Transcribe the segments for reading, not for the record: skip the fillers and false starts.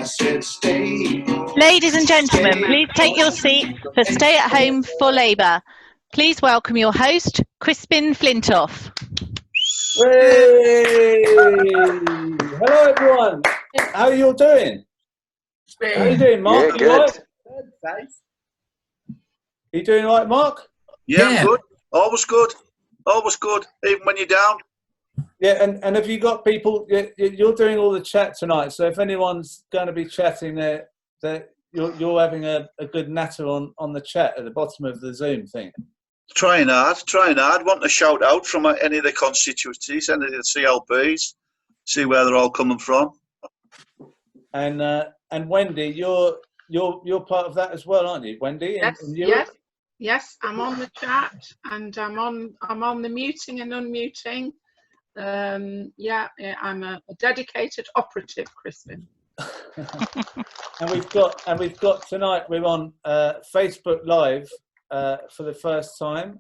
I said stay. Ladies and gentlemen, please take your seat for Stay at Home for Labour. Please welcome your host, Crispin Flintoff. Hey! Hello, everyone. How are you all doing? How are you doing, Mark? Yeah, good. Right? Thanks. Are you doing all right, Mark? Yeah, I'm good. Always good. Always good, even when you're down. Yeah, and have you got people? You're doing all the chat tonight, so if anyone's going to be chatting, you're having a good natter on the chat at the bottom of the Zoom thing. Trying hard. Want a shout out from any of the constituencies, any of the CLPs, see where they're all coming from. And Wendy, you're part of that as well, aren't you, Wendy? Yes. I'm on the chat and I'm on the muting and unmuting. I'm a dedicated operative, Crispin. and we've got tonight. We're on Facebook Live for the first time.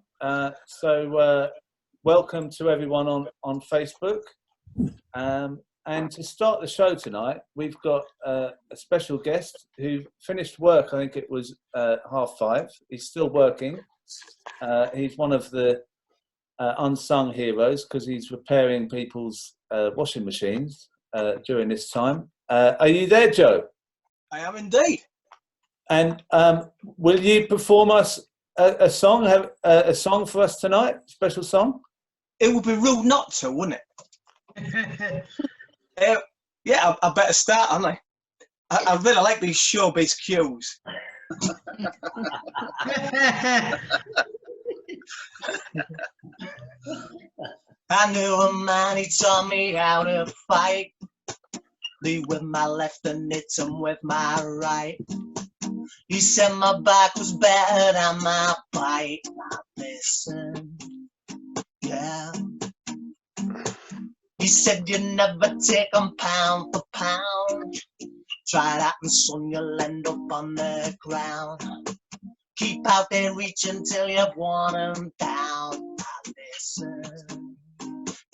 So welcome to everyone on Facebook. And to start the show tonight, we've got a special guest who finished work. I think it was 5:30. He's still working. He's one of the unsung heroes because he's repairing people's washing machines during this time. Are you there, Joe? I am indeed. And will you perform us a song? Have a song for us tonight? Special song? It would be rude not to, wouldn't it? I better start, haven't I really like these showbiz cues. I knew a man, he taught me how to fight. Lead with my left and hit him with my right. He said my back was better than my bite. I listened, yeah. He said you never take 'em pound for pound. Try that and son, you'll end up on the ground. Keep out there, reach until you've worn 'em down. I listen,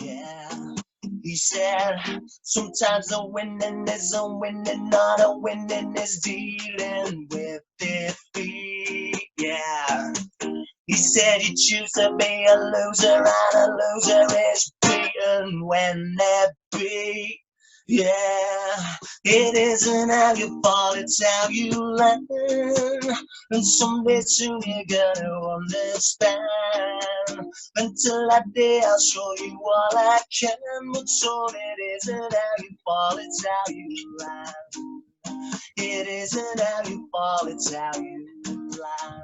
yeah. He said, sometimes the winning isn't winning, not a winning is dealing with defeat, yeah. He said you choose to be a loser and a loser is beaten when they're beat. Yeah, it isn't how you fall, it's how you learn. And someday soon you're gonna understand. Until that day I'll show you all I can. But so it isn't how you fall, it's how you learn. It isn't how you fall, it's how you learn.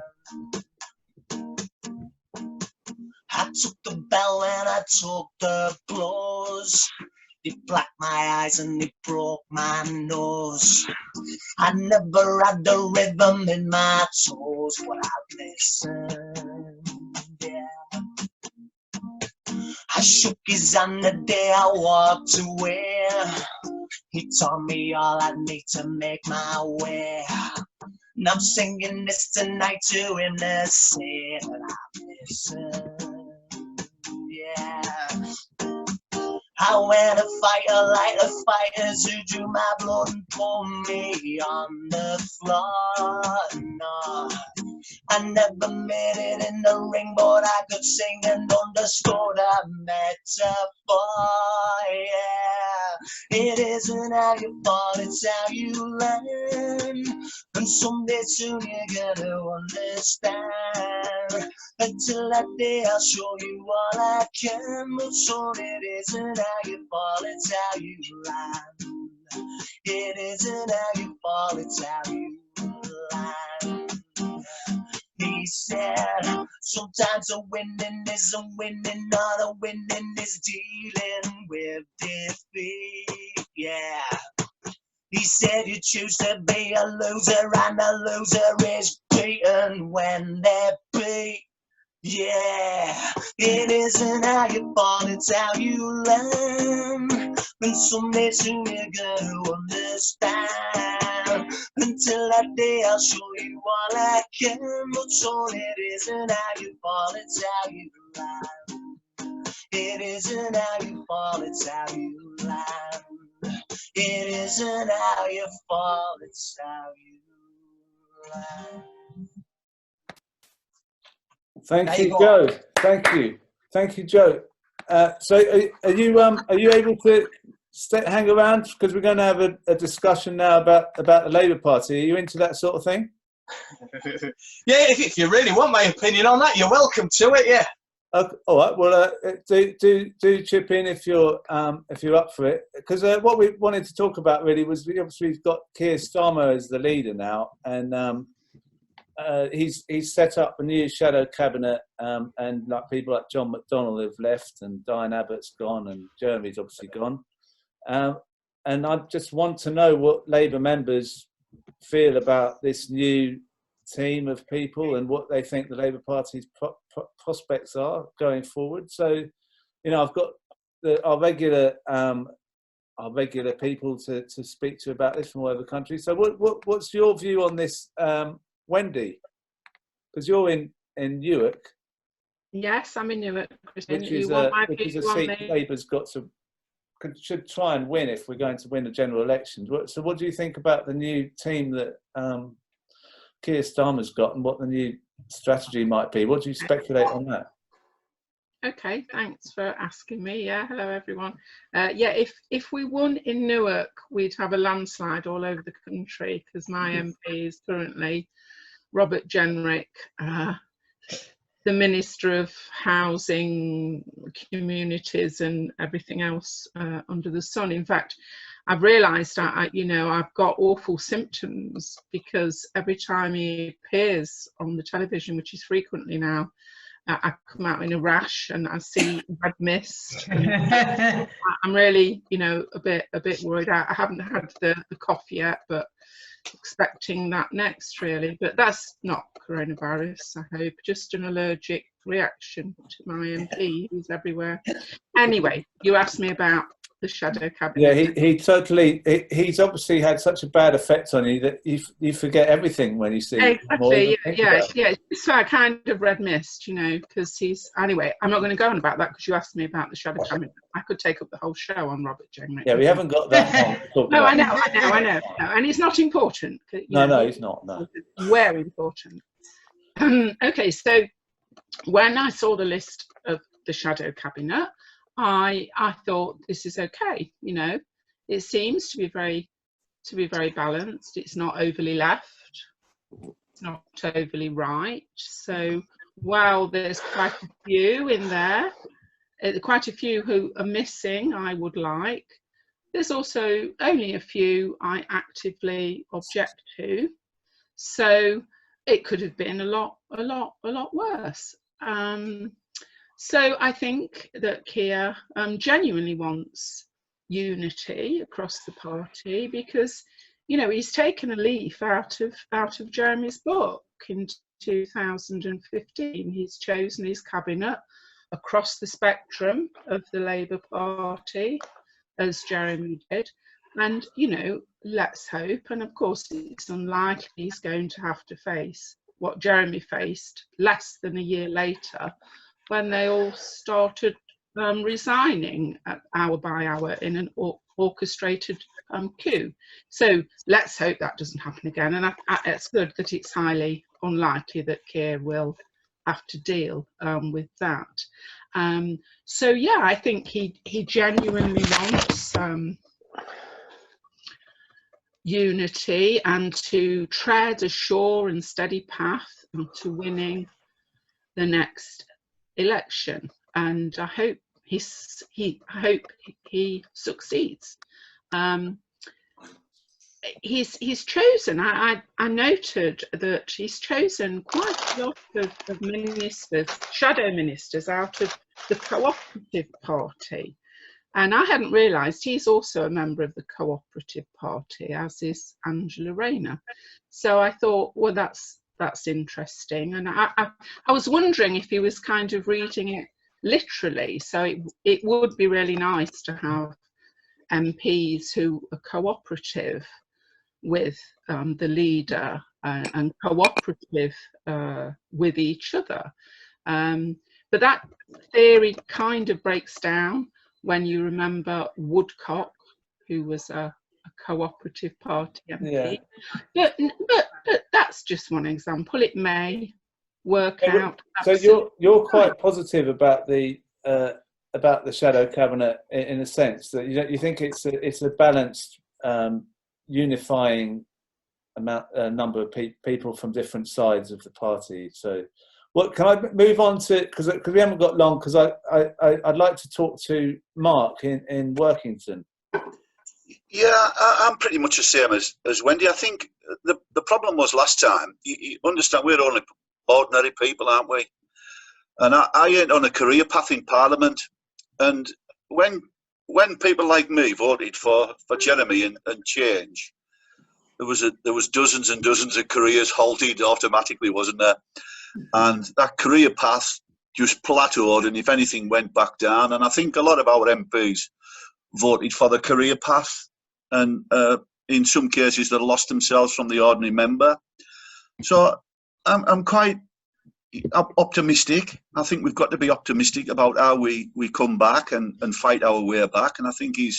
I took the bell and I took the blows. They blacked my eyes and they broke my nose. I never had the rhythm in my toes, but I listened, yeah. I shook his hand the day I walked away. He taught me all I need to make my way. And I'm singing this tonight to him to say that I listen, yeah. I went to fight a like the fighters who drew my blood and pulled me on the floor. No, I never made it in the ring, but I could sing and understood a metaphor, yeah. It isn't how you fall, it's how you learn. And someday soon you're gonna understand. Until that day I'll show you all I can. But soon it isn't how you fall, it's how you learn. It isn't how you fall, it's how you learn. He said, sometimes a winning isn't winning, not a winning is dealing with defeat, yeah. He said you choose to be a loser and a loser is beaten when they're beat. Yeah, it isn't how you fall, it's how you learn. And someday soon you're gonna understand. Until that day I'll show you all I can. But so it isn't how you fall, it's how you learn. It isn't how you fall, it's how you learn. It isn't how you fall, it's how you rise. Thank There you, you go. Joe. Thank you, Joe. So, are you able to hang around, because we're going to have a discussion now about the Labour Party? Are you into that sort of thing? Yeah, if you really want my opinion on that, you're welcome to it. Yeah. Okay, all right. Well, do chip in if you're up for it, because what we wanted to talk about really was we've got Keir Starmer as the leader now, and he's set up a new shadow cabinet, and like people like John McDonnell have left, and Diane Abbott's gone, and Jeremy's obviously gone, and I just want to know what Labour members feel about this new team of people and what they think the Labour Party's prospects are going forward. So, I've got our regular people to speak to about this from all over the country. So, what's your view on this, Wendy? Because you're in Newark. Yes, I'm in Newark, Christine. Which is a seat Labour's should try and win if we're going to win a general election. So, what do you think about the new team that Keir Starmer's got, and what the new strategy might be? What do you speculate on that? Okay, thanks for asking me. Yeah, hello everyone. Yeah, if we won in Newark, we'd have a landslide all over the country, because my MP is currently Robert Jenrick, the Minister of Housing, Communities and everything else under the sun. In fact, I've realised I've got awful symptoms, because every time he appears on the television, which is frequently now, I come out in a rash and I see red mist. I'm really, a bit worried. I haven't had the cough yet, but expecting that next, really. But that's not coronavirus, I hope, just an allergic reaction to my MP who's everywhere. Anyway, you asked me about the shadow cabinet. Yeah, he's obviously had such a bad effect on you that you forget everything when you see him. Exactly. Yeah. So I kind of red mist, because anyway, I'm not going to go on about that, because you asked me about the shadow cabinet. I could take up the whole show on Robert Jenrick. Yeah, we haven't got that long. No, I know. No, and it's not important. No, he's not. No. It's very important. Okay, so when I saw the list of the shadow cabinet, I thought, this is okay. It seems to be very balanced. It's not overly left, it's not overly right. So while there's quite a few in there, quite a few who are missing, I would like, there's also only a few I actively object to. So it could have been a lot worse. So I think that Keir genuinely wants unity across the party, because he's taken a leaf out of Jeremy's book in 2015. He's chosen his cabinet across the spectrum of the Labour Party, as Jeremy did, and let's hope, and of course it's unlikely he's going to have to face what Jeremy faced less than a year later, when they all started resigning hour by hour in an orchestrated coup. So let's hope that doesn't happen again. And it's good that it's highly unlikely that Keir will have to deal with that. So yeah, I think he genuinely wants unity, and to tread a sure and steady path to winning the next election, and I hope he succeeds. He's chosen. I noted that he's chosen quite a lot of ministers, shadow ministers, out of the Cooperative Party, and I hadn't realised he's also a member of the Cooperative Party, as is Angela Rayner. So I thought, well, that's interesting, and I was wondering if he was kind of reading it literally. So it would be really nice to have MPs who are cooperative with the leader and cooperative with each other. But that theory kind of breaks down when you remember Woodcock, who was a cooperative party MP. Yeah. But that's just one example. It may work out. So you're quite positive about the shadow cabinet in a sense that you think it's a balanced, unifying number of people from different sides of the party. So, what can I move on to? Because we haven't got long. Because I'd like to talk to Mark in Workington. Yeah, I'm pretty much the same as Wendy. I think the problem was last time. You understand, we're only ordinary people, aren't we? And I ain't on a career path in Parliament. And when people like me voted for Jeremy and change, there was dozens and dozens of careers halted automatically, wasn't there? And that career path just plateaued, and if anything, went back down. And I think a lot of our MPs voted for the career path, and in some cases they lost themselves from the ordinary member. So I'm quite optimistic. I think we've got to be optimistic about how we come back and fight our way back. And I think you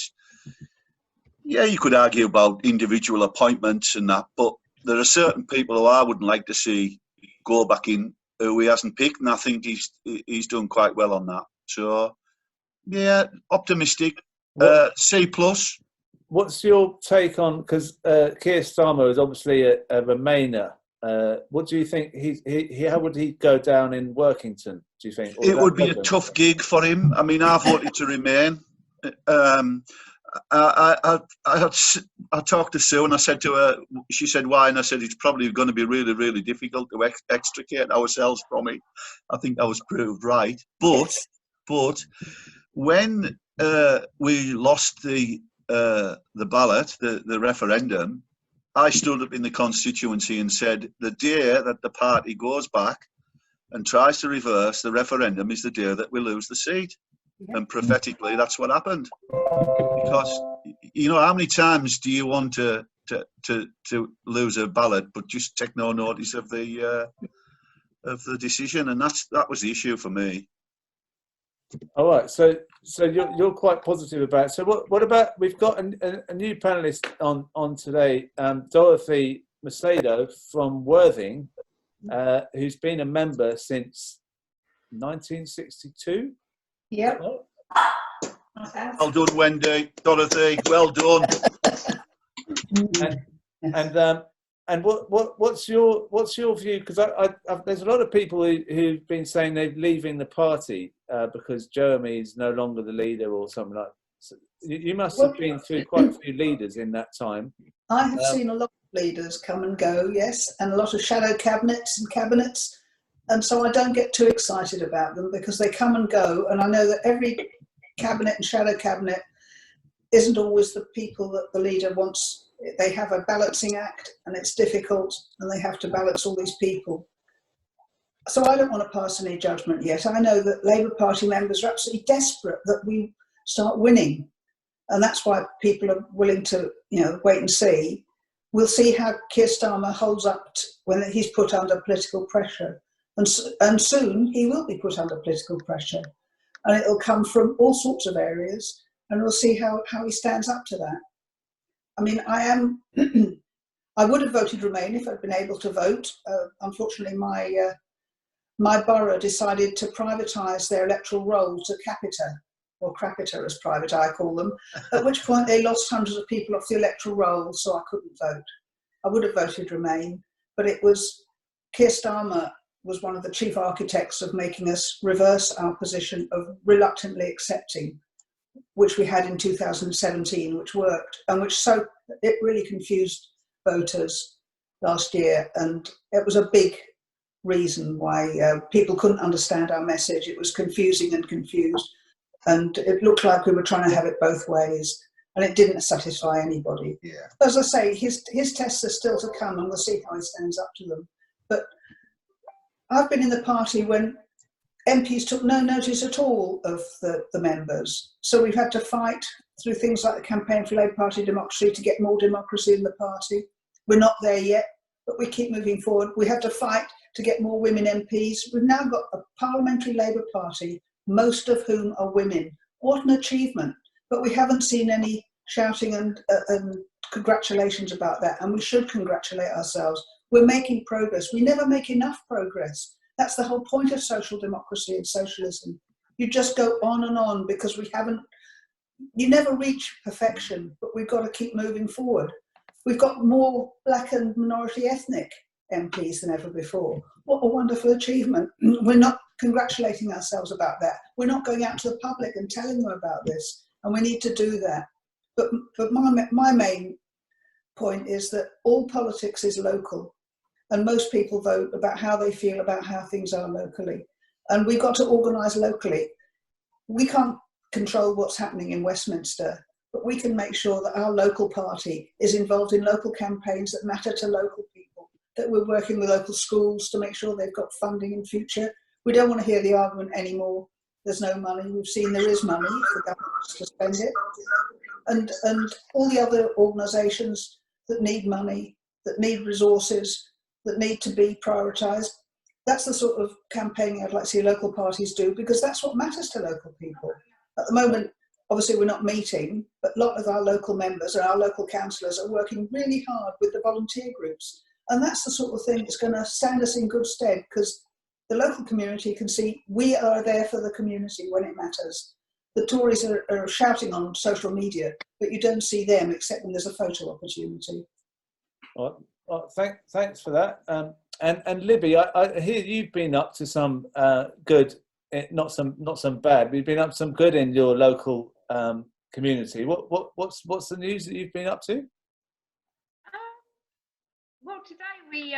could argue about individual appointments and that, but there are certain people who I wouldn't like to see go back in who he hasn't picked, and I think he's done quite well on that. So yeah, optimistic. C+. What's your take on, because Keir Starmer is obviously a Remainer. What do you think? How would he go down in Workington, do you think? It would be a tough gig for him. I mean, I voted to remain. I talked to Sue and I said to her, she said, why? And I said, it's probably going to be really, really difficult to extricate ourselves from it. I think that was proved right. But when we lost the ballot, the referendum, I stood up in the constituency and said, the day that the party goes back and tries to reverse the referendum is the day that we lose the seat. Yeah. And prophetically, that's what happened. Because, how many times do you want to lose a ballot but just take no notice of the decision? And that was the issue for me. All right, so you're quite positive about it. So what about, we've got a new panelist on today, Dorothy Macedo from Worthing, who's been a member since 1962. Yep. Well done, Wendy. Dorothy, well done. And what's your view? Because there's a lot of people who've been saying they're leaving the party because Jeremy is no longer the leader or something like that. So you must have been through quite a few leaders in that time. I have seen a lot of leaders come and go, yes, and a lot of shadow cabinets and cabinets. And so I don't get too excited about them because they come and go. And I know that every cabinet and shadow cabinet isn't always the people that the leader wants. They have a balancing act and it's difficult and they have to balance all these people. So I don't want to pass any judgment yet. I know that Labour Party members are absolutely desperate that we start winning. And that's why people are willing to, wait and see. We'll see how Keir Starmer holds up when he's put under political pressure. And soon he will be put under political pressure. And it'll come from all sorts of areas. And we'll see how he stands up to that. I mean, I would have voted Remain if I'd been able to vote. Unfortunately, my borough decided to privatise their electoral roll to Capita, or Crapita as private I call them, at which point they lost hundreds of people off the electoral roll, so I couldn't vote. I would have voted Remain, but it was Keir Starmer was one of the chief architects of making us reverse our position of reluctantly accepting, which we had in 2017, which worked, and it really confused voters last year. And it was a big reason why people couldn't understand our message. It was confusing and confused. And it looked like we were trying to have it both ways. And it didn't satisfy anybody. Yeah. As I say, his tests are still to come and we'll see how he stands up to them. But I've been in the party when MPs took no notice at all of the members. So we've had to fight through things like the Campaign for Labour Party Democracy to get more democracy in the party. We're not there yet, but we keep moving forward. We have to fight to get more women MPs. We've now got a parliamentary Labour Party, most of whom are women. What an achievement. But we haven't seen any shouting and congratulations about that, and we should congratulate ourselves. We're making progress. We never make enough progress. That's the whole point of social democracy and socialism. You just go on and on because you never reach perfection, but we've got to keep moving forward. We've got more black and minority ethnic MPs than ever before. What a wonderful achievement. We're not congratulating ourselves about that. We're not going out to the public and telling them about this, and we need to do that. But my main point is that all politics is local, and most people vote about how they feel about how things are locally. And we've got to organise locally. We can't control what's happening in Westminster, but we can make sure that our local party is involved in local campaigns that matter to local people, that we're working with local schools to make sure they've got funding in future. We don't want to hear the argument anymore, there's no money. We've seen there is money for governments to spend it. And all the other organisations that need money, that need resources, that need to be prioritised, that's the sort of campaigning I'd like to see local parties do, because that's what matters to local people. At the moment, obviously we're not meeting, but a lot of our local members and our local councillors are working really hard with the volunteer groups. And that's the sort of thing that's going to stand us in good stead, because the local community can see we are there for the community when it matters. The Tories are shouting on social media, but you don't see them except when there's a photo opportunity. Well, thanks for that. And Libby, I hear you've been up to some good, not some bad. We've been up to some good in your local community. What's the news that you've been up to? Well, today we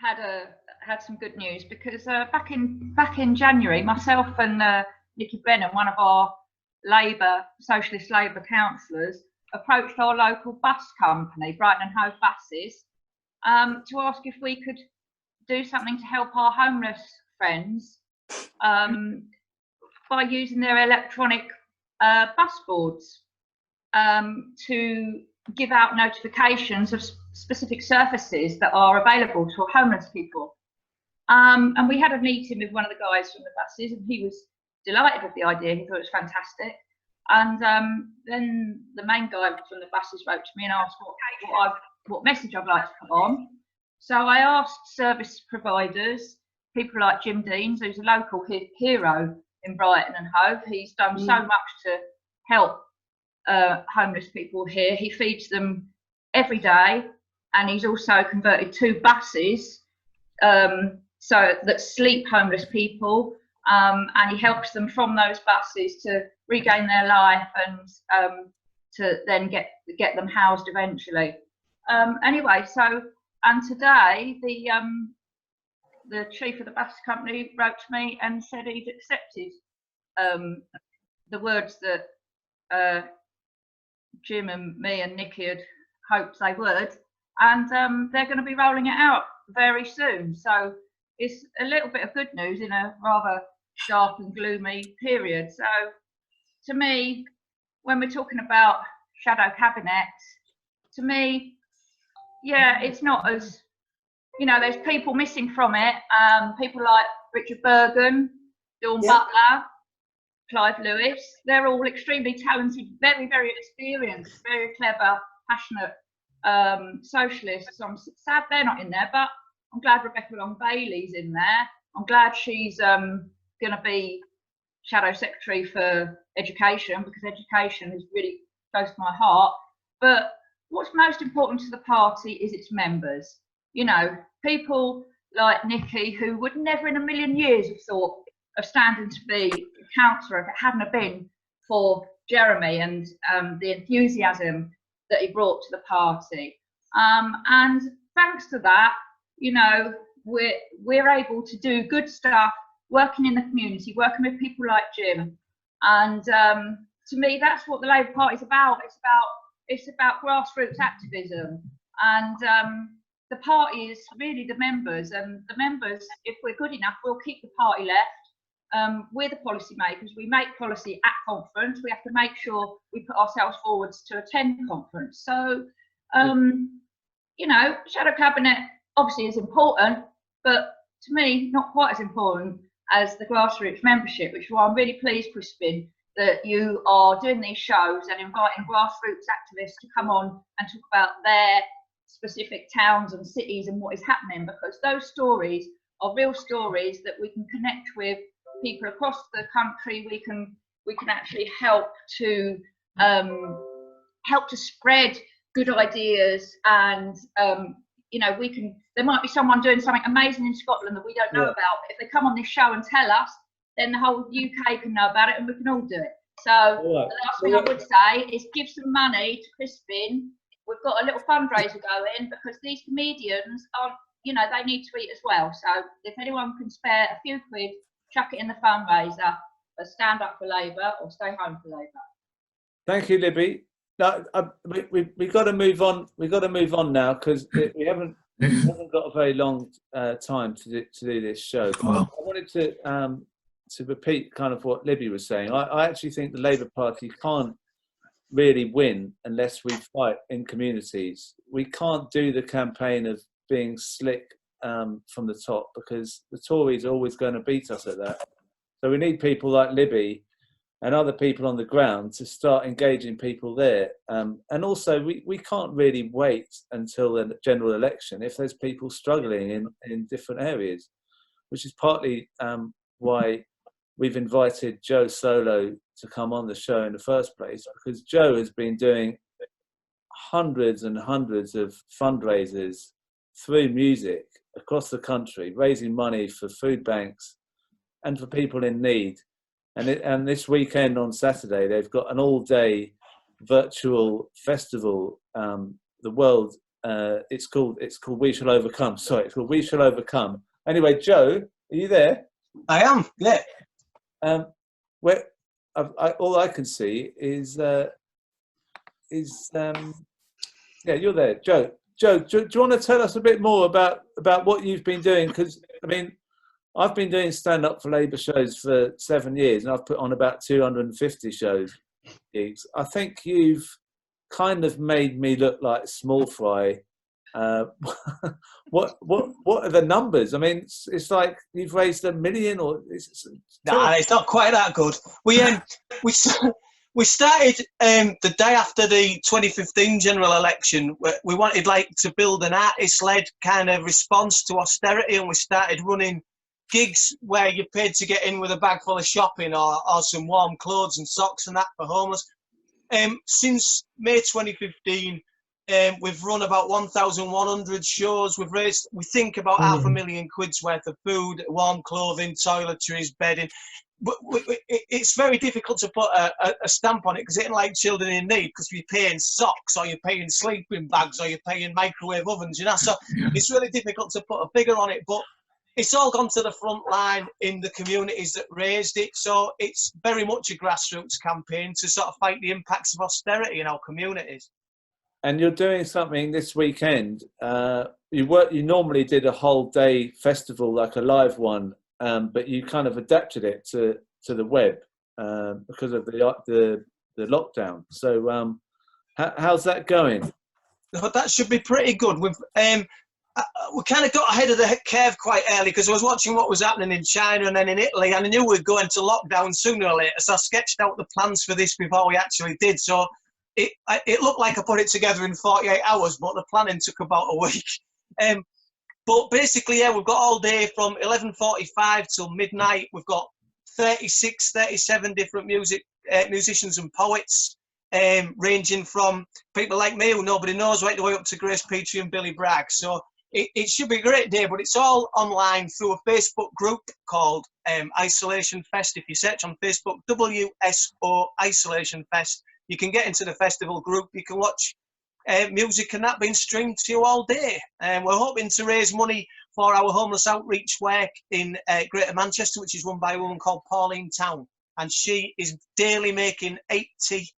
had some good news, because back in January, myself and Nikki Brennan, one of our Socialist Labour councillors, approached our local bus company, Brighton and Hove Buses, to ask if we could do something to help our homeless friends by using their electronic bus boards to give out notifications of specific services that are available to homeless people. And we had a meeting with one of the guys from the buses, and he was delighted with the idea. He thought it was fantastic. And then the main guy from the buses wrote to me and asked what message I'd like to put on. So I asked service providers, people like Jim Deans, who's a local hero in Brighton and Hove. He's done so much to help homeless people here. He feeds them every day, and he's also converted 2 buses so that sleep homeless people, and he helps them from those buses to regain their life and to then get them housed eventually. Anyway, and today the chief of the bus company wrote to me and said he'd accepted the words that Jim and me and Nikki had hoped they would, and they're going to be rolling it out very soon. So it's a little bit of good news in a rather dark and gloomy period. So to me, when we're talking about shadow cabinets, to me, yeah, it's not as, there's people missing from it. People like Richard Bergen, Dawn Butler, Clive Lewis, they're all extremely talented, very, very experienced, very clever, passionate socialists. I'm sad they're not in there, but I'm glad Rebecca Long-Bailey's in there. I'm glad she's going to be Shadow Secretary for Education, because education is really close to my heart. But what's most important to the party is its members. People like Nikki, who would never in a million years have thought of standing to be a councillor if it hadn't have been for Jeremy and the enthusiasm that he brought to the party. And thanks to that, we're able to do good stuff, working in the community, working with people like Jim. And to me, that's what the Labour Party is about. It's about grassroots activism. And the party is really the members. And the members, if we're good enough, we'll keep the party left. We're the policy makers. We make policy at conference. We have to make sure we put ourselves forwards to attend conference. So, shadow cabinet obviously is important, but to me, not quite as important as the grassroots membership, which is why I'm really pleased, Crispin, that you are doing these shows and inviting grassroots activists to come on and talk about their specific towns and cities and what is happening, because those stories are real stories that we can connect with people across the country. We can actually help to spread good ideas, and you know, there might be someone doing something amazing in Scotland that we don't know about, but if they come on this show and tell us, then the whole UK can know about it and we can all do it. So the last thing I would say is give some money to Crispin. We've got a little fundraiser going, because these comedians aren't, you know, they need to eat as well. So if anyone can spare a few quid, chuck it in the fundraiser for Stand Up for Labour or Stay Home for Labour. Thank you, Libby. No, we got to move on. We got to move on now, because we haven't got a very long time to do this show. I wanted to repeat kind of what Libby was saying. I actually think the Labour Party can't really win unless we fight in communities. We can't do the campaign of being slick from the top, because the Tories are always going to beat us at that. So we need people like Libby and other people on the ground to start engaging people there. And also, we can't really wait until the general election if there's people struggling in different areas, which is partly why we've invited Joe Solo to come on the show in the first place, because Joe has been doing hundreds and hundreds of fundraisers through music across the country, raising money for food banks and for people in need. And this weekend on Saturday, they've got an all-day virtual festival. The world, it's called We Shall Overcome. Sorry, it's called We Shall Overcome. Anyway, Joe, are you there? I am. Yeah. Where all I can see is yeah, you're there, Joe. Joe, do you want to tell us a bit more about what you've been doing? Because I mean, I've been doing Stand Up for Labour shows for 7 years, and I've put on about 250 gigs. I think you've kind of made me look like small fry. What are the numbers? I mean, it's like you've raised $1 million, or it's not quite that good. We started the day after the 2015 general election. We wanted to build an artist-led kind of response to austerity, and we started running gigs where you paid to get in with a bag full of shopping or some warm clothes and socks and that for homeless. Since May 2015, we've run about 1,100 shows. We've raised, we think, about £500,000 worth of food, warm clothing, toiletries, bedding. But it's very difficult to put a stamp on it, because it ain't like children in need, because you're paying socks, or you're paying sleeping bags, or you're paying microwave ovens, you know. So it's really difficult to put a figure on it. But it's all gone to the front line in the communities that raised it. So it's very much a grassroots campaign to sort of fight the impacts of austerity in our communities. And you're doing something this weekend. You normally did a whole day festival, like a live one, but you kind of adapted it to the web because of the lockdown. So how's that going? That should be pretty good. We kind of got ahead of the curve quite early, because I was watching what was happening in China and then in Italy, and I knew we'd go into lockdown sooner or later. So I sketched out the plans for this before we actually did. So it looked like I put it together in 48 hours, but the planning took about a week. But basically, yeah, we've got all day from 11:45 till midnight. We've got 37 different musicians and poets, ranging from people like me who nobody knows right the way up to Grace Petrie and Billy Bragg. So it should be a great day, but it's all online through a Facebook group called Isolation Fest. If you search on Facebook, WSO Isolation Fest, you can get into the festival group. You can watch music and that being streamed to you all day. And we're hoping to raise money for our homeless outreach work in Greater Manchester, which is run by a woman called Pauline Town. And she is daily making 80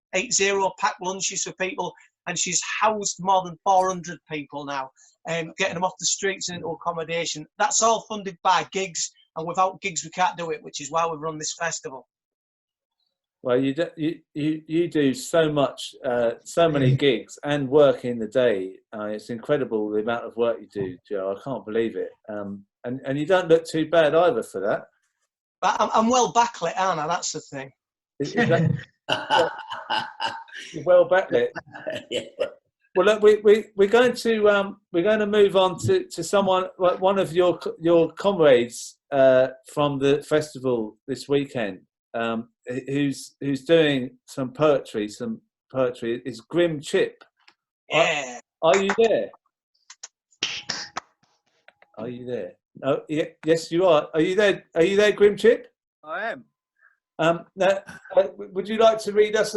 packed lunches for people, and she's housed more than 400 people now, getting them off the streets and into accommodation. That's all funded by gigs, and without gigs we can't do it, which is why we've run this festival. Well, you do so much, so many gigs and work in the day. It's incredible the amount of work you do, Joe. I can't believe it. And you don't look too bad either for that. But I'm well backlit, aren't I? That's the thing. Is that well backlit? Yeah. Well, look, we're going to move on to someone, one of your comrades from the festival this weekend, who's doing some poetry. It's Grim Chip. Yeah. Are you there? Are you there? Oh, yeah, yes, you are. Are you there? Are you there, Grim Chip? I am. Now, would you like to read us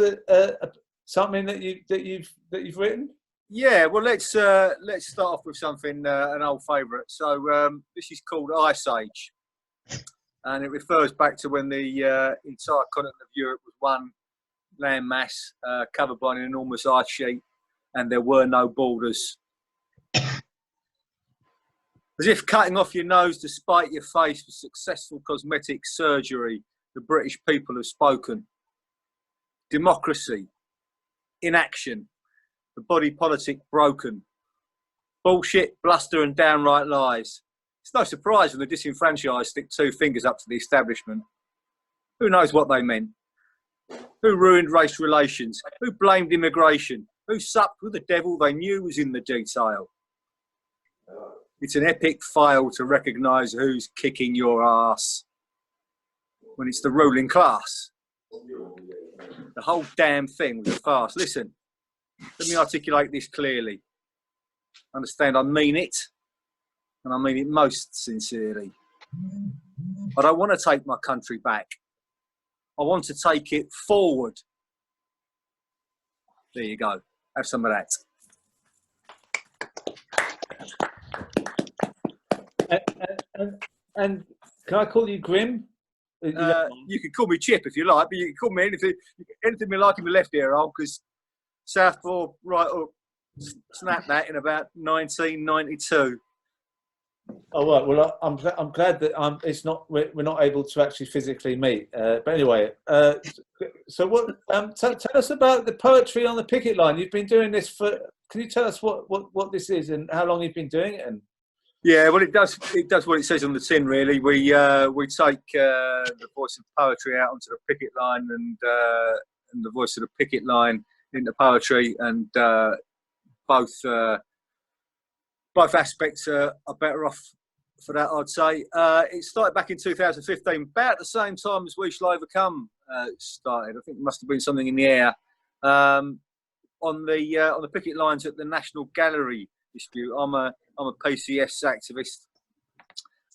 something that you've written? Yeah. Well, let's start off with something an old favourite. So this is called Ice Age, and it refers back to when the entire continent of Europe was one landmass covered by an enormous ice sheet, and there were no borders. As if cutting off your nose to spite your face was successful cosmetic surgery, the British people have spoken. Democracy, inaction, the body politic broken. Bullshit, bluster and downright lies. It's no surprise when the disenfranchised stick two fingers up to the establishment. Who knows what they meant? Who ruined race relations? Who blamed immigration? Who supped with the devil they knew was in the detail? It's an epic fail to recognise who's kicking your ass when it's the ruling class. The whole damn thing was a farce. Listen, let me articulate this clearly. Understand, I mean it, and I mean it most sincerely. I don't want to take my country back. I want to take it forward. There you go. Have some of that. And can I call you Grim? You can call me Chip if you like, but you can call me anything you like in the left ear hole, because Southpaw right up snapped that in about 1992. Oh right. Well, I'm glad that it's not we're not able to actually physically meet. But anyway, so what? Tell us about the poetry on the picket line. You've been doing this for. Can you tell us what this is and how long you've been doing it? And yeah, well, it does what it says on the tin. Really, we take the voice of poetry out onto the picket line, and the voice of the picket line into poetry, and both aspects are better off for that, I'd say. It started back in 2015, about the same time as We Shall Overcome started. I think there must have been something in the air on the picket lines at the National Gallery dispute. I'm a PCS activist,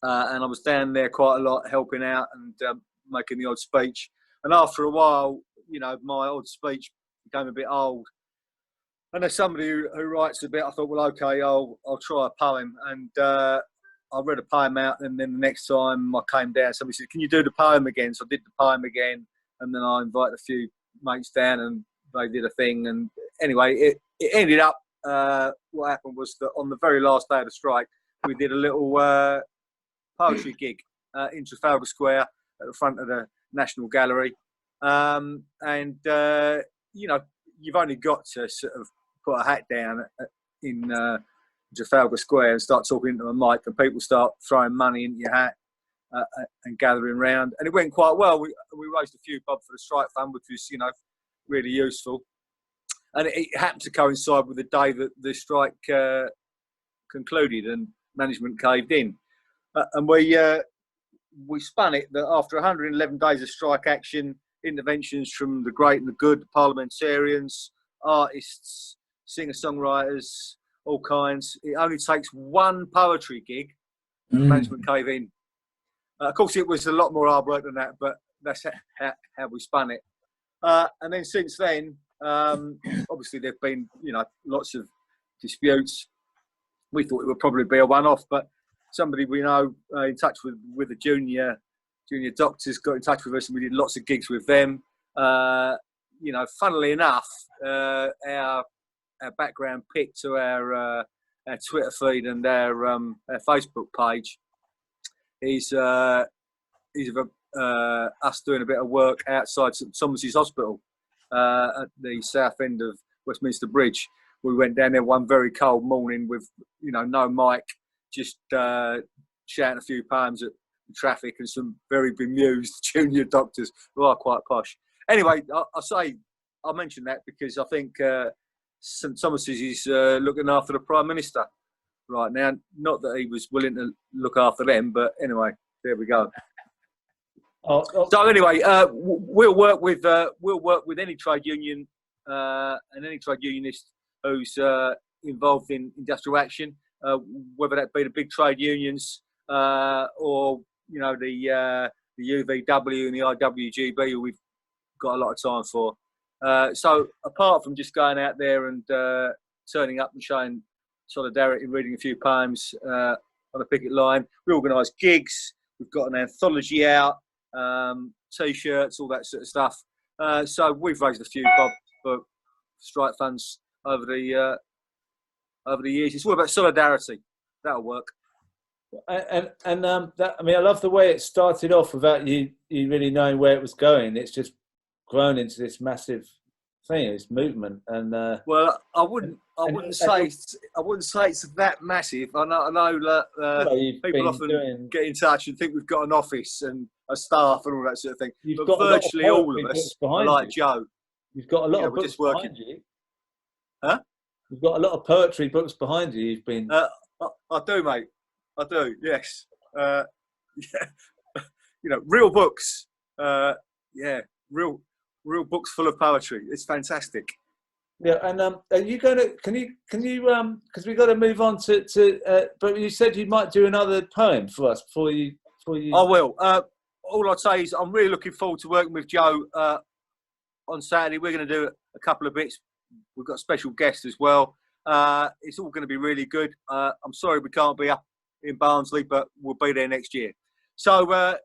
and I was down there quite a lot, helping out and making the odd speech. And after a while, you know, my odd speech became a bit old. And there's somebody who writes a bit. I thought, well, okay, I'll try a poem. And I read a poem out, and then the next time I came down, somebody said, can you do the poem again? So I did the poem again, and then I invited a few mates down, and they did a thing. And anyway, it ended up, what happened was that on the very last day of the strike, we did a little poetry gig in Trafalgar Square at the front of the National Gallery. And, you know, you've only got to sort of put a hat down in Trafalgar Square and start talking into a mic, and people start throwing money into your hat and gathering round. And it went quite well. We raised a few bob for the strike fund, which was, you know, really useful. And it happened to coincide with the day that the strike concluded and management caved in. And we spun it that after 111 days of strike action, interventions from the great and the good, parliamentarians, artists, singer-songwriters, all kinds. It only takes one poetry gig, management cave in. Of course, it was a lot more hard work than that, but that's how we spun it. And then since then, obviously there've been, you know, lots of disputes. We thought it would probably be a one-off, but somebody we know in touch with the junior doctors got in touch with us, and we did lots of gigs with them. You know, funnily enough, our background pick to our Twitter feed and our Facebook page is us doing a bit of work outside St Thomas's Hospital at the south end of Westminster Bridge. We went down there one very cold morning with, you know, no mic, just shouting a few poems at the traffic and some very bemused junior doctors who are quite posh. Anyway, I mentioned that because I think St Thomas is looking after the Prime Minister right now. Not that he was willing to look after them, but anyway, there we go. So anyway, we'll work with any trade union and any trade unionist who's involved in industrial action, whether that be the big trade unions or the UVW and the IWGB, who we've got a lot of time for. So apart from just going out there and turning up and showing solidarity, reading a few poems on a picket line, we organise gigs. We've got an anthology out. T-shirts, all that sort of stuff. So we've raised a few bob for strike funds over the years. It's all about solidarity. That'll work. And that, I mean, I love the way it started off without you really knowing where it was going. It's just grown into this massive thing, this movement. And well, I wouldn't say it's that massive. I know that people often get in touch and think we've got an office and a staff and all that sort of thing. But virtually all of us are like Joe. You've got a lot of books behind you. Huh? You've got a lot of poetry books behind you. You've been. I do, mate. I do. Yes. Yeah. Real books. Real books full of poetry. It's fantastic. Yeah, and are you going to? Can you? Because we've got to move on to. But you said you might do another poem for us before you. I will. All I'd say is I'm really looking forward to working with Joe on Saturday. We're going to do a couple of bits. We've got a special guest as well. It's all going to be really good. I'm sorry we can't be up in Barnsley, but we'll be there next year. So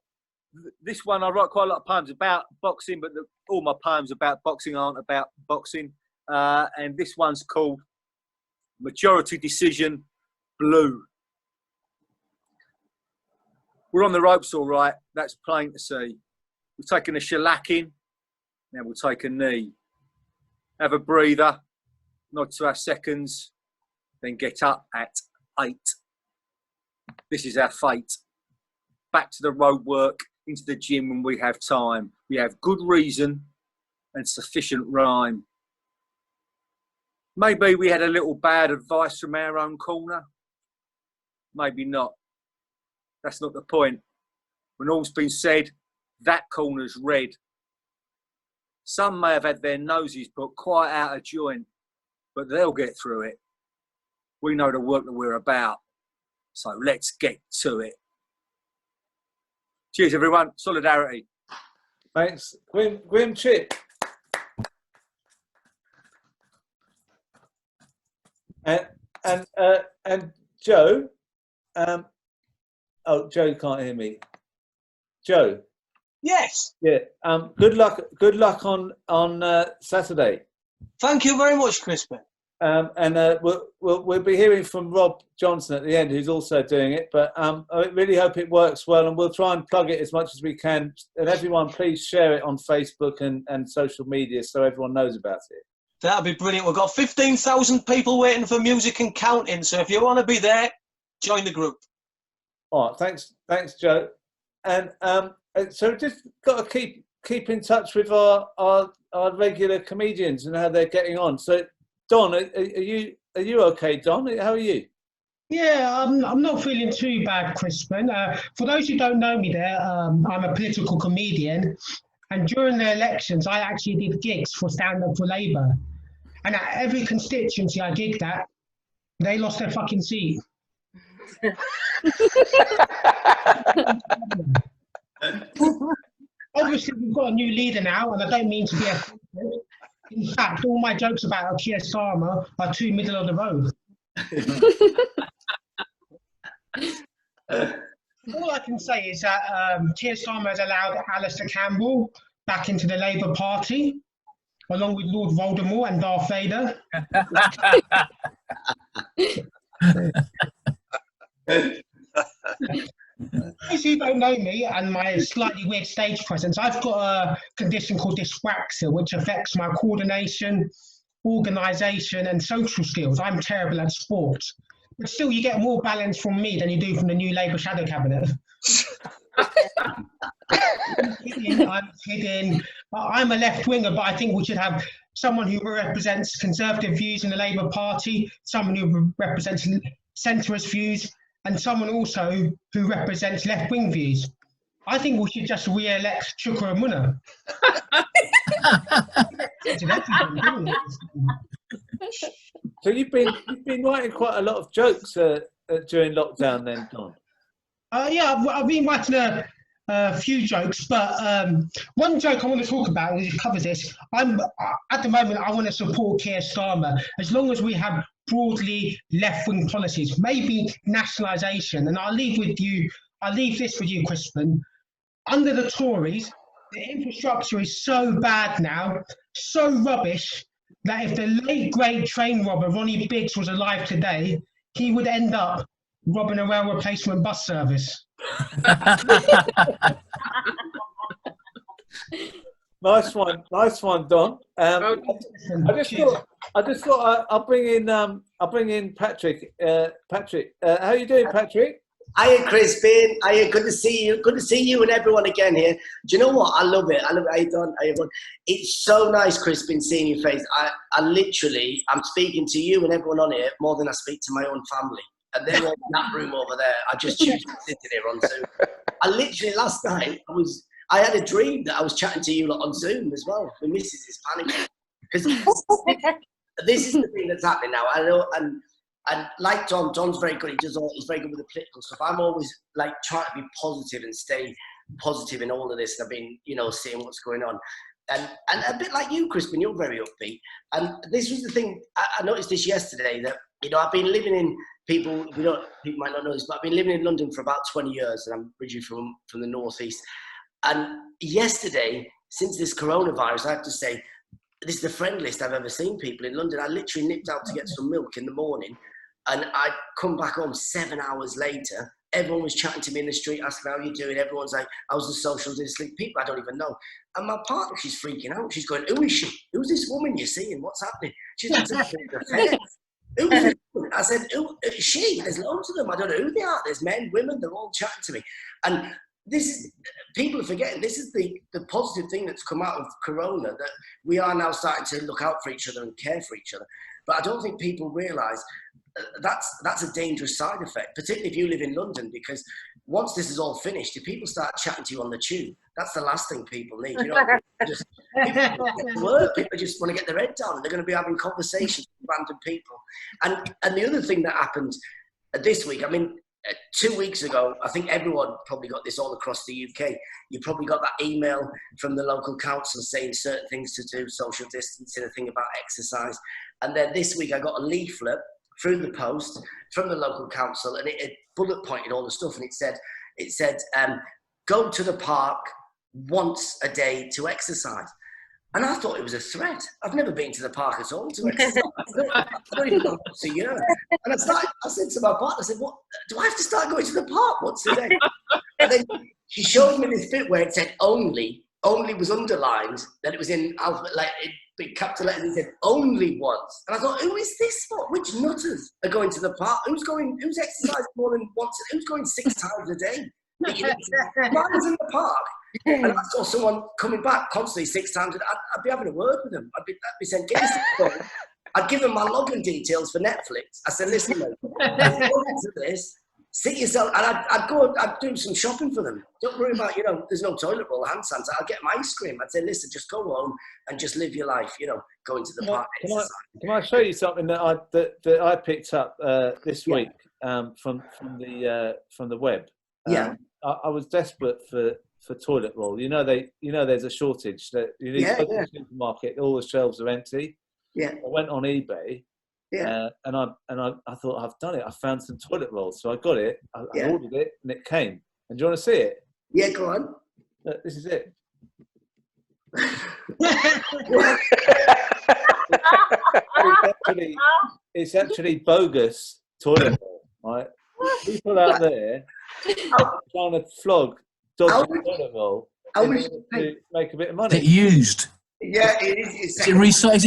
this one, I write quite a lot of poems about boxing, but all my poems about boxing aren't about boxing. And this one's called Majority Decision Blue. We're on the ropes, all right. That's plain to see. We've taken a shellacking. Now we'll take a knee. Have a breather. Nod to our seconds. Then get up at 8. This is our fate. Back to the road work, into the gym when we have time. We have good reason and sufficient rhyme. Maybe we had a little bad advice from our own corner. Maybe not. That's not the point. When all's been said, that corner's red. Some may have had their noses put quite out of joint, but they'll get through it. We know the work that we're about, so let's get to it. Cheers, everyone. Solidarity. Thanks. Grim Chip. And Joe. Joe can't hear me. Joe. Yes. Yeah. Good luck. Good luck on Saturday. Thank you very much, Crispin. And we'll be hearing from Robb Johnson at the end, who's also doing it. But I really hope it works well, and we'll try and plug it as much as we can. And everyone, please share it on Facebook and social media so everyone knows about it. That'd be brilliant. We've got 15,000 people waiting for music and counting. So if you want to be there, join the group. All right, thanks, Joe. And so just got to keep in touch with our regular comedians and how they're getting on. So, Don, are you okay, Don? How are you? Yeah, I'm not feeling too bad, Crispin. For those who don't know me there, I'm a political comedian. And during the elections, I actually did gigs for Stand Up for Labour. And at every constituency I gigged at, they lost their fucking seat. Obviously, we've got a new leader now, and I don't mean to be offensive. In fact, all my jokes about Keir Starmer are too middle of the road. All I can say is that Keir Starmer has allowed Alistair Campbell back into the Labour Party, along with Lord Voldemort and Darth Vader. Those who don't know me and my slightly weird stage presence, I've got a condition called dyspraxia, which affects my coordination, organisation and social skills. I'm terrible at sport. But still, you get more balance from me than you do from the new Labour Shadow Cabinet. I'm kidding. I'm a left winger, but I think we should have someone who represents conservative views in the Labour Party, someone who represents centrist views, and someone also who represents left wing views. I think we should just re-elect Chukwu Amuna. So you've been writing quite a lot of jokes during lockdown, then, Don? Yeah, I've been writing a few jokes, but one joke I want to talk about, which covers this. At the moment, I want to support Keir Starmer as long as we have broadly left-wing policies, maybe nationalisation. And I'll leave this with you, Crispin. Under the Tories, the infrastructure is so bad now, so rubbish, that if the late great train robber Ronnie Biggs was alive today, he would end up robbing a rail replacement bus service. Nice one, Don. I just thought I'll bring in Patrick. Patrick, how are you doing, Patrick? Hiya, Crispin. Hiya, good to see you. Good to see you and everyone again here. Do you know what? I love it. How you doing? How you doing? It's so nice, Crispin, seeing your face. I'm speaking to you and everyone on here more than I speak to my own family. And they're all in that room over there. I just choose to sit in here on Zoom. I literally, last night, I had a dream that I was chatting to you lot on Zoom as well. My missus is panicking. Because this is the thing that's happening now. I know, and like John's very good. He's very good with the political stuff. I'm always like trying to be positive and stay positive in all of this. I've been, seeing what's going on, and a bit like you, Crispin. You're very upbeat. And this was the thing. I noticed this yesterday that I've been living in people might not know this, but I've been living in London for about 20 years, and I'm originally from the northeast. And yesterday, since this coronavirus, I have to say, this is the friendliest I've ever seen people in London. I literally nipped out to get some milk in the morning, and I'd come back home 7 hours later. Everyone was chatting to me in the street, asking how you doing. Everyone's like, how's the social distancing? People I don't even know. And my partner, she's freaking out. She's going, who is she? Who's this woman you're seeing? What's happening? She's like, who is this woman? I said, who is she? There's loads of them. I don't know who they are. There's men, women, they're all chatting to me. And people are forgetting, this is the positive thing that's come out of Corona, that we are now starting to look out for each other and care for each other. But I don't think people realise that's a dangerous side effect, particularly if you live in London, because once this is all finished, if people start chatting to you on the tube, that's the last thing people need. People just want to get their head down, and they're going to be having conversations with random people. And the other thing that happened this week, 2 weeks ago, I think everyone probably got this all across the UK. You probably got that email from the local council saying certain things to do, social distancing, a thing about exercise. And then this week I got a leaflet through the post from the local council, and it bullet pointed all the stuff, and it said, go to the park once a day to exercise. And I thought it was a threat. I've never been to the park at all to exercise. I don't even know once a year. And I said to my partner, I said, what, do I have to start going to the park once a day? And then she showed me this bit where it said only was underlined, that it was in alphabet, like in big capital letters, it said only once. And I thought, who is this for? Which nutters are going to the park? Who's exercising more than once? Who's going 6 times a day? Mine's in the park. And I saw someone coming back constantly 6 times. I'd be having a word with them. I'd be saying, get this phone. I'd give them my login details for Netflix. I said, listen, mate, go into this, sit yourself, and I'd do some shopping for them. Don't worry about, there's no toilet roll or hand sanitizer. I'd get my ice cream. I'd say, listen, just go home and just live your life, go into the park. Can I show you something that I picked up this week from the web? I was desperate for toilet roll. There's a shortage. That you need to go to the supermarket. All the shelves are empty. Yeah. I went on eBay. Yeah. And I thought, I've done it. I found some toilet rolls, so I got it. I ordered it, and it came. And do you want to see it? Yeah, go on. Look, this is it. It's actually bogus toilet roll, right? People out there trying to flog dodgy toilet roll to make a bit of money. Is it used? Yeah, it is. Is it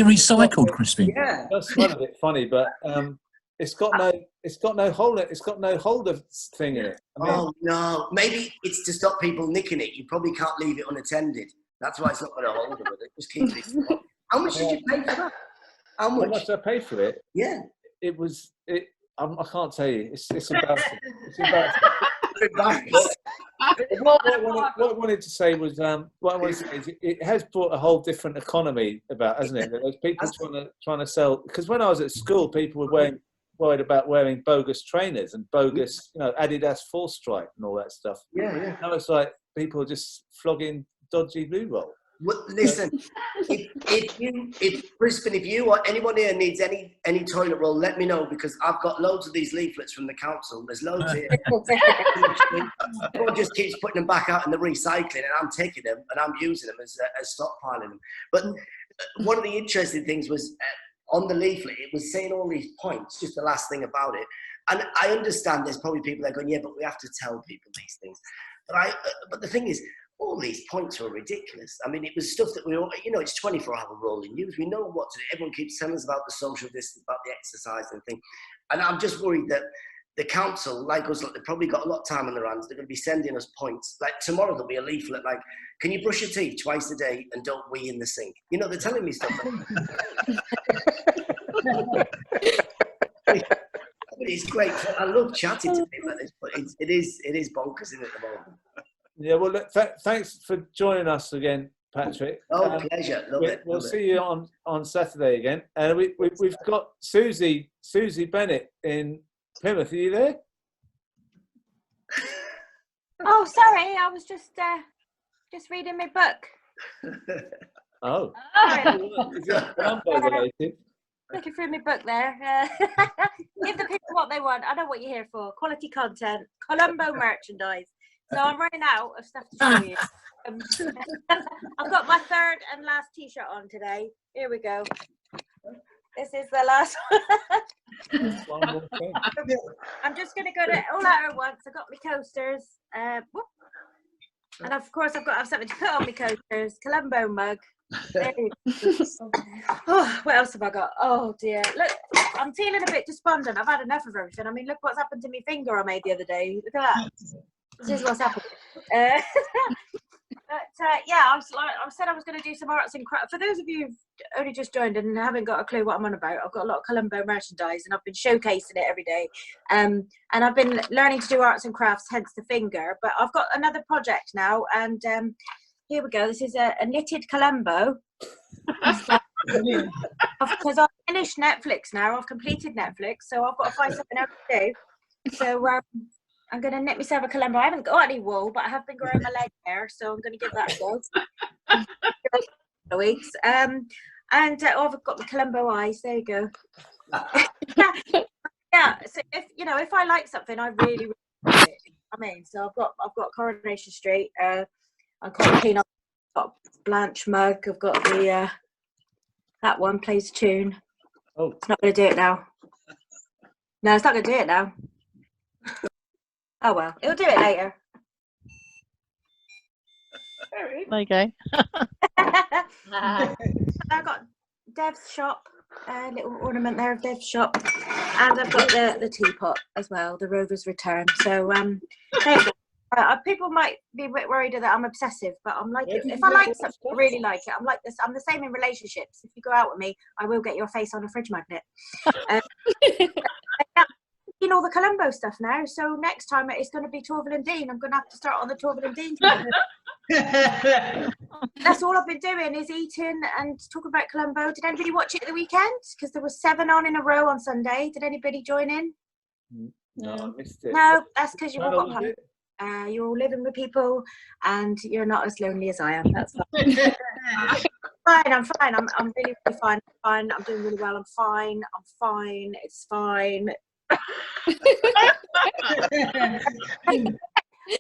recycled, Crispin? Yeah. That's kind of a bit funny, but it's got it's got no holder thing in it. I mean, Oh no, maybe it's to stop people nicking it. You probably can't leave it unattended. That's why it's not got a holder with it. Just keep it. How much did you pay for that? How much did I pay for it? Yeah. I can't tell you. It's embarrassing. It's embarrassing. What I wanted to say was, it has brought a whole different economy about, hasn't it? There's people trying to sell. Because when I was at school, people were worried about wearing bogus trainers and bogus, Adidas Force Strike and all that stuff. Yeah. Now it's like people are just flogging dodgy blue roll. Well, listen, if Brisbane, if you or anyone here needs any toilet roll, let me know, because I've got loads of these leaflets from the council. There's loads here. Everyone just keeps putting them back out in the recycling, and I'm taking them and I'm using them as stockpiling them. But one of the interesting things was on the leaflet, it was saying all these points, just the last thing about it. And I understand there's probably people that are going, yeah, but we have to tell people these things. But the thing is, all these points were ridiculous. I mean, it was stuff that we all, it's 24-hour rolling news. We know what to do. Everyone keeps telling us about the social distance, about the exercise and thing. And I'm just worried that the council, like us, they've probably got a lot of time on their hands. They're going to be sending us points. Like tomorrow, there'll be a leaflet like, can you brush your teeth twice a day and don't wee in the sink? They're telling me stuff. It's great. I love chatting to people like this, but it is bonkers at the moment. Yeah, well, look, thanks for joining us again, Patrick. Oh, pleasure. We'll see you on Saturday again. And we've got Suzy Bennett in Plymouth. Are you there? Oh, sorry, I was just reading my book. Oh. Is it Colombo related? Looking through my book there. Give the people what they want. I know what you're here for. Quality content, Colombo merchandise. So I'm running out of stuff to show you. I've got my third and last T-shirt on today. Here we go. This is the last one. I'm just going to go to all out at once. I've got my coasters. And of course, I've got to have something to put on my coasters. Colombo mug. Oh, what else have I got? Oh dear. Look, I'm feeling a bit despondent. I've had enough of everything. I mean, look what's happened to my finger I made the other day. Look at that. This is what's happened. Yeah, I said I was going to do some arts and crafts. For those of you who've only just joined and haven't got a clue what I'm on about, I've got a lot of Colombo merchandise and I've been showcasing it every day. And I've been learning to do arts and crafts, hence the finger. But I've got another project now, and here we go. This is a knitted Colombo. Because I've finished Netflix now. I've completed Netflix, so I've got to find something else to do. So I'm going to knit myself a Colombo. I haven't got any wool, but I have been growing my leg hair, so I'm going to give that a go. Weeks. I've got the Colombo eyes. There you go. Yeah. So if I like something, I really like it. I mean, so I've got Coronation Street. I've got I've got Blanche mug. I've got the that one plays a tune. Oh, it's not going to do it now. No, it's not going to do it now. Oh well, it'll do it later. There you go. I've got Dev's shop, little ornament there of Dev's shop, and I've got the teapot as well, the Rover's Return. So there you go. People might be a bit worried that I'm obsessive, but I'm like, if I like something, I really like it. I'm like this. I'm the same in relationships. If you go out with me, I will get your face on a fridge magnet. You know, all the Colombo stuff now, so next time it's going to be Torval and Dean. I'm going to have to start on the Torval and Dean. That's all I've been doing is eating and talking about Colombo. Did anybody watch it at the weekend? Because there was 7 on in a row on Sunday. Did anybody join in? No, I missed it. No, that's because you all got home. You're all living with people and you're not as lonely as I am. That's fine. I'm fine. I'm really, really fine. I'm doing really well. I'm fine. It's fine.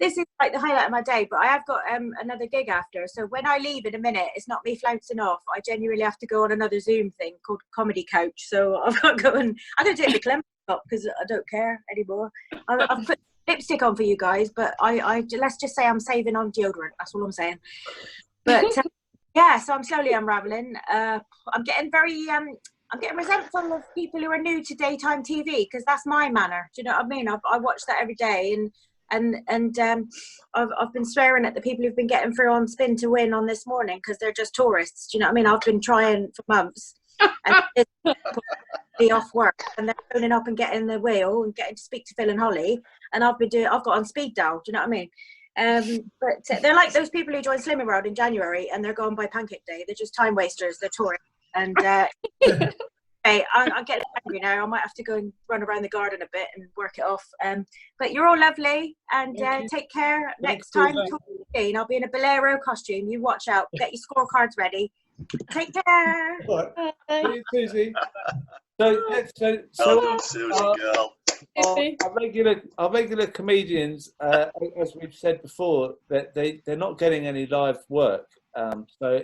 This is like the highlight of my day, but I have got another gig after, so when I leave in a minute, it's not me flouncing off. I genuinely have to go on another Zoom thing called Comedy Coach, so I've got to go and I'm going to do it with Clem because I don't care anymore. I've put lipstick on for you guys, but I let's just say I'm saving on deodorant. That's all I'm saying. But yeah, so I'm slowly unraveling. I'm getting very I'm getting resentful of people who are new to daytime TV, because that's my manner. Do you know what I mean? I watch that every day, and I've been swearing at the people who've been getting through on Spin to Win on This Morning, because they're just tourists. Do you know what I mean? I've been trying for months, and be off work, and they're phoning up and getting the wheel and getting to speak to Phil and Holly, and I've got on speed dial. Do you know what I mean? But they're like those people who joined Slimming World in January and they're gone by Pancake Day. They're just time wasters. They're tourists. And hey, I'm getting angry now. I might have to go and run around the garden a bit and work it off. But you're all lovely, and take care. Next time, I'll be in a bolero costume. You watch out. Get your scorecards ready. Take care. See you, Susie. Our regular comedians, as we've said before, that they're not getting any live work. So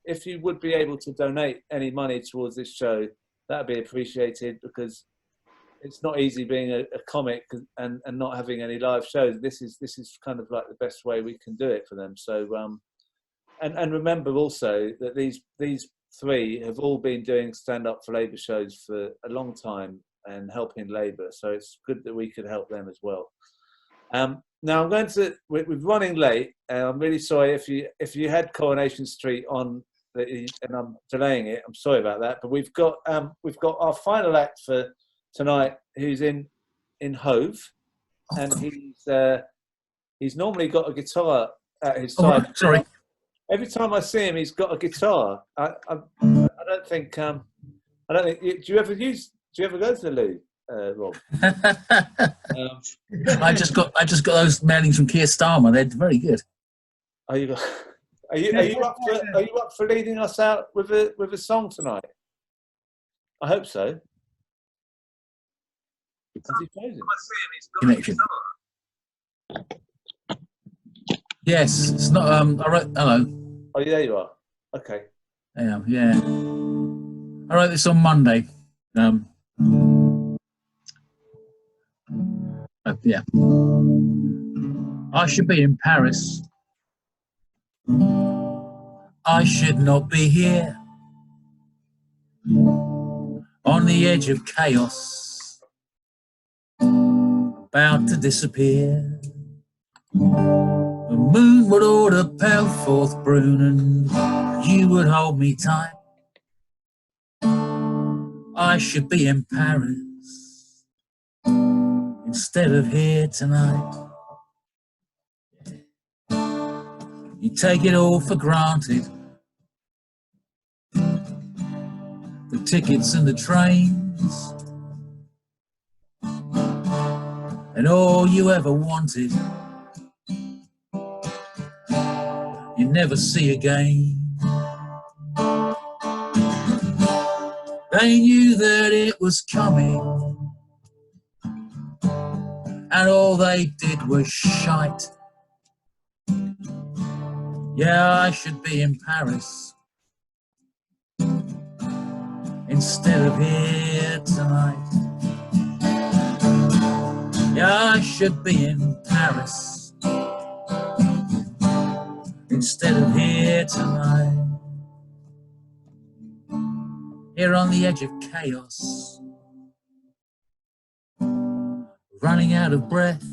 if you would be able to donate any money towards this show, that'd be appreciated, because it's not easy being a comic and not having any live shows. This is kind of like the best way we can do it for them. So and remember also that these three have all been doing Stand Up for Labour shows for a long time and helping Labour, so it's good that we could help them as well. Now we're running late, and I'm really sorry if you had Coronation Street on, and I'm delaying it. I'm sorry about that, but we've got our final act for tonight, who's in Hove, and he's normally got a guitar at his side. Oh, sorry. Every time I see him, he's got a guitar. I don't think. Do you ever go to the loo, Rob? I just got those mailings from Keir Starmer. They're very good. Are you up for leading us out with a song tonight? I hope so. Has he chosen? Connection. Yes, it's not. I wrote. Hello. Oh, there you are. Okay. I am. Yeah. I wrote this on Monday. Yeah. I should be in Paris. I should not be here, on the edge of chaos, about to disappear. The moon would order pale forth brune, and you would hold me tight. I should be in Paris instead of here tonight. You take it all for granted, the tickets and the trains, and all you ever wanted you never see again. They knew that it was coming, and all they did was shite. Yeah, I should be in Paris instead of here tonight. Yeah, I should be in Paris instead of here tonight. Here on the edge of chaos, running out of breath,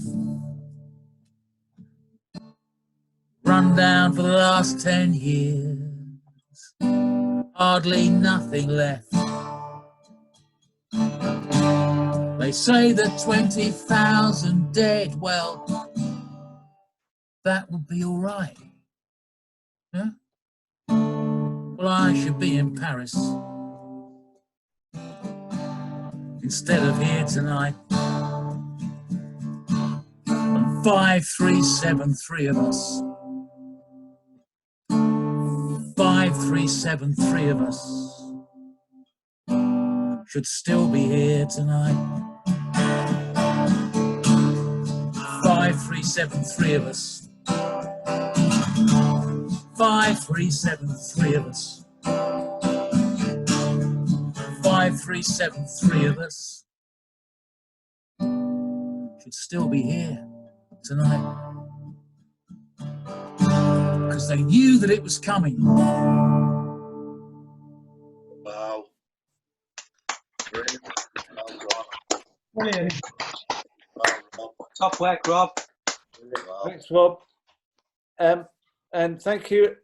run down for the last 10 years, hardly nothing left. They say that 20,000 dead, well, that would be all right. Yeah? Well, I should be in Paris instead of here tonight. 5373 of us. 5373 of us should still be here tonight. 5373 of us. 5373 of us. 5373 of us should still be here tonight, because they knew that it was coming. Wow. Top work, Rob. Thanks, Rob. And thank you,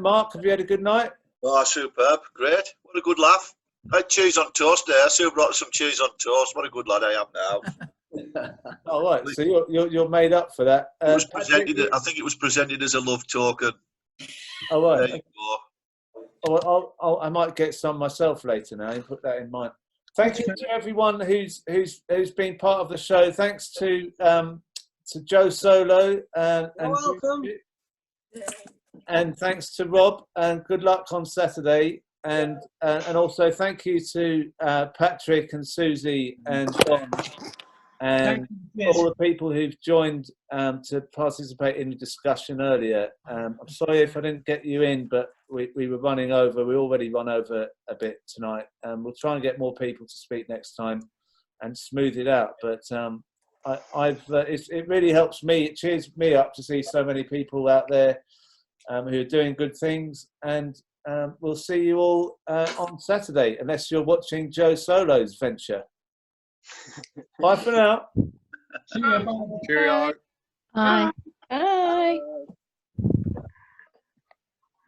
Mark. Have you had a good night? Oh, superb. Great. What a good laugh. I had cheese on toast there. Sue brought some cheese on toast. What a good lad I am now. All right, so you're made up for that. It was presented, I think it was presented as a love token. All right. There you go. Oh, I might get some myself later now. You put that in mind. Thank you to everyone who's been part of the show. Thanks to Joe Solo and welcome. And thanks to Rob. And good luck on Saturday. And also thank you to Patrick and Susie and Ben and all the people who've joined to participate in the discussion earlier. I'm sorry if I didn't get you in, but we were running over. We already run over a bit tonight. We'll try and get more people to speak next time and smooth it out. But it really helps me. It cheers me up to see so many people out there who are doing good things. And we'll see you all on Saturday, unless you're watching Joe Solo's venture. Bye for now. Cheerio. Bye.